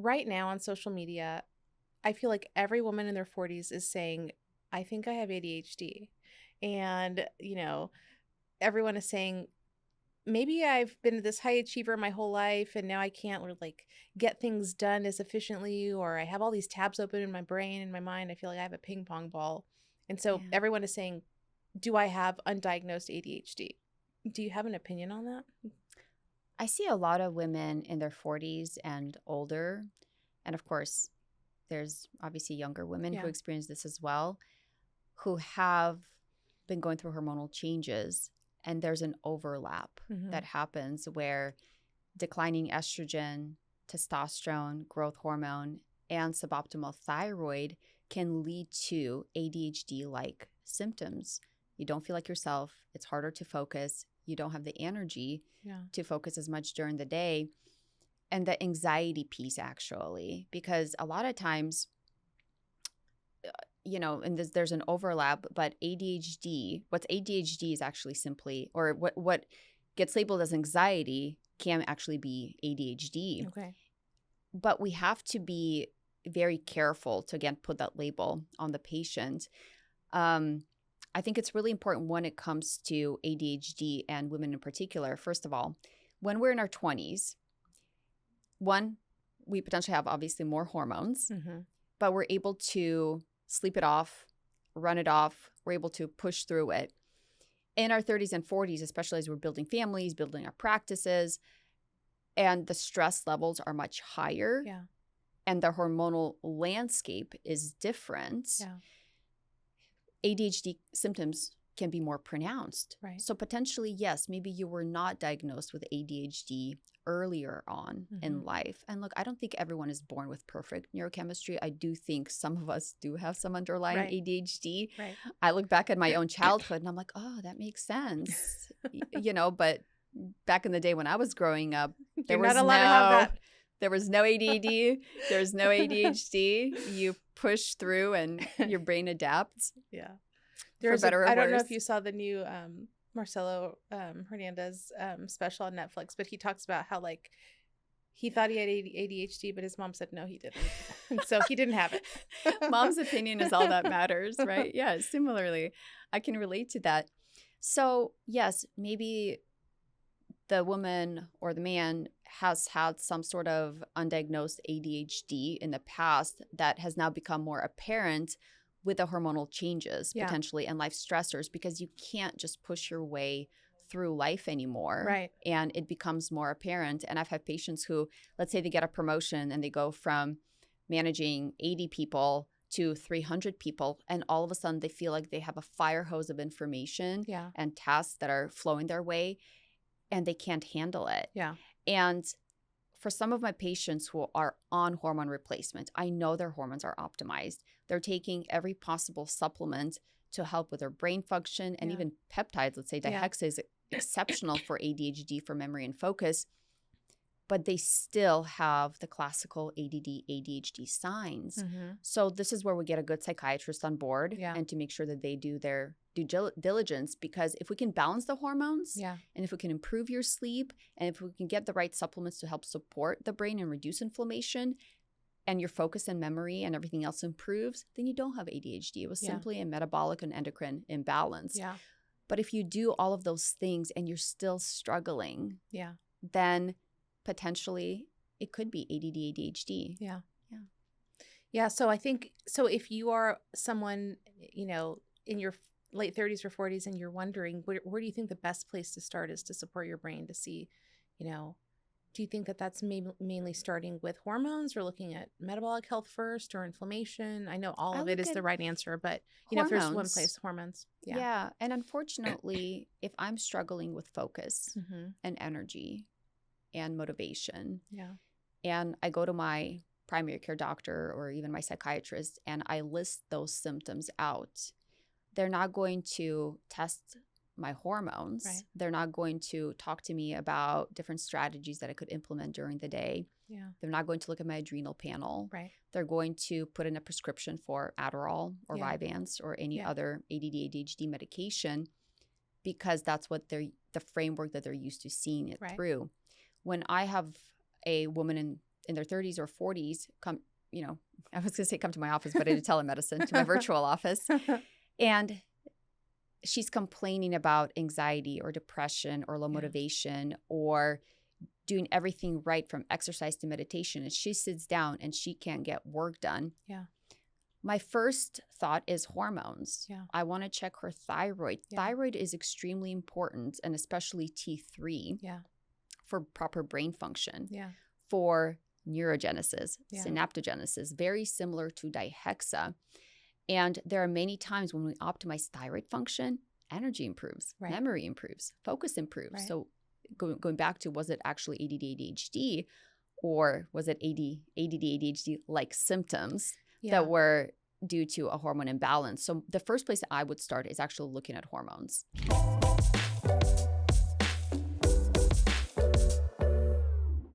right now on social media, I feel like every woman in their 40s is saying, I think I have ADHD. And, everyone is saying, maybe I've been this high achiever my whole life and now I can't like get things done as efficiently, or I have all these tabs open in my brain and my mind. I feel like I have a ping pong ball. And so Yeah. everyone is saying, do I have undiagnosed ADHD? Do you have an opinion on that? I see a lot of women in their 40s and older. And of course, there's obviously younger women who Yeah. experience this as well, who have been going through hormonal changes. And there's an overlap that happens where declining estrogen, testosterone, growth hormone, and suboptimal thyroid can lead to ADHD-like symptoms. You don't feel like yourself. It's harder to focus. You don't have the energy to focus as much during the day. And the anxiety piece, actually, because a lot of times, and there's an overlap, but what's ADHD is actually simply, or what gets labeled as anxiety can actually be ADHD. Okay. But we have to be very careful to, again, put that label on the patient. I think it's really important when it comes to ADHD and women in particular. First of all, when we're in our 20s, one, we potentially have obviously more hormones, but we're able to sleep it off, run it off. We're able to push through it. In our 30s and 40s, especially as we're building families, building our practices, and the stress levels are much higher, and the hormonal landscape is different, ADHD symptoms can be more pronounced. Right. So potentially, yes, maybe you were not diagnosed with ADHD earlier on in life. And look, I don't think everyone is born with perfect neurochemistry. I do think some of us do have some underlying ADHD. Right. I look back at my own childhood and I'm like, oh, that makes sense. But back in the day when I was growing up, there was not allowed to have that. There was no ADD. There's no ADHD. You push through and your brain adapts. Yeah. For better or worse. I don't know if you saw the new Marcelo Hernandez special on Netflix, but he talks about how like he thought he had ADHD, but his mom said no, he didn't. And so he didn't have it. Mom's opinion is all that matters, right? Yeah, similarly, I can relate to that. So yes, maybe the woman or the man has had some sort of undiagnosed ADHD in the past that has now become more apparent with the hormonal changes potentially and life stressors, because you can't just push your way through life anymore. Right. And it becomes more apparent. And I've had patients who, let's say they get a promotion and they go from managing 80 people to 300 people, and all of a sudden they feel like they have a fire hose of information and tasks that are flowing their way, and they can't handle it. Yeah. And for some of my patients who are on hormone replacement, I know their hormones are optimized. They're taking every possible supplement to help with their brain function and even peptides. Let's say dihexa is exceptional for ADHD, for memory and focus, but they still have the classical ADD, ADHD signs. So this is where we get a good psychiatrist on board and to make sure that they do their due diligence, because if we can balance the hormones and if we can improve your sleep and if we can get the right supplements to help support the brain and reduce inflammation, and your focus and memory and everything else improves, then you don't have ADHD. It was simply a metabolic and endocrine imbalance. But if you do all of those things and you're still struggling, then potentially it could be ADD, ADHD. Yeah. So I think, if you are someone, in your late 30s or 40s and you're wondering, where do you think the best place to start is to support your brain to see, do you think that that's mainly starting with hormones or looking at metabolic health first or inflammation? I know all of it is the right answer, but if there's one place, hormones. Yeah. And unfortunately, if I'm struggling with focus and energy and motivation, and I go to my primary care doctor or even my psychiatrist and I list those symptoms out, they're not going to test my hormones. Right. They're not going to talk to me about different strategies that I could implement during the day. They're not going to look at my adrenal panel. Right. They're going to put in a prescription for Adderall or Vyvanse or any other ADD, ADHD medication, because that's what the framework that they're used to seeing it through. When I have a woman in in their 30s or 40s come, you know, I was going to say come to my office, but I did telemedicine, to my virtual office. And she's complaining about anxiety or depression or low motivation or doing everything right from exercise to meditation. And she sits down and she can't get work done. Yeah. My first thought is hormones. Yeah. I want to check her thyroid. Yeah. Thyroid is extremely important, and especially T3 for proper brain function, for neurogenesis, synaptogenesis, very similar to dihexa. And there are many times when we optimize thyroid function, energy improves, memory improves, focus improves. So going back to, was it actually ADD, ADHD, or was it ADD, ADHD-like symptoms that were due to a hormone imbalance? So the first place I would start is actually looking at hormones.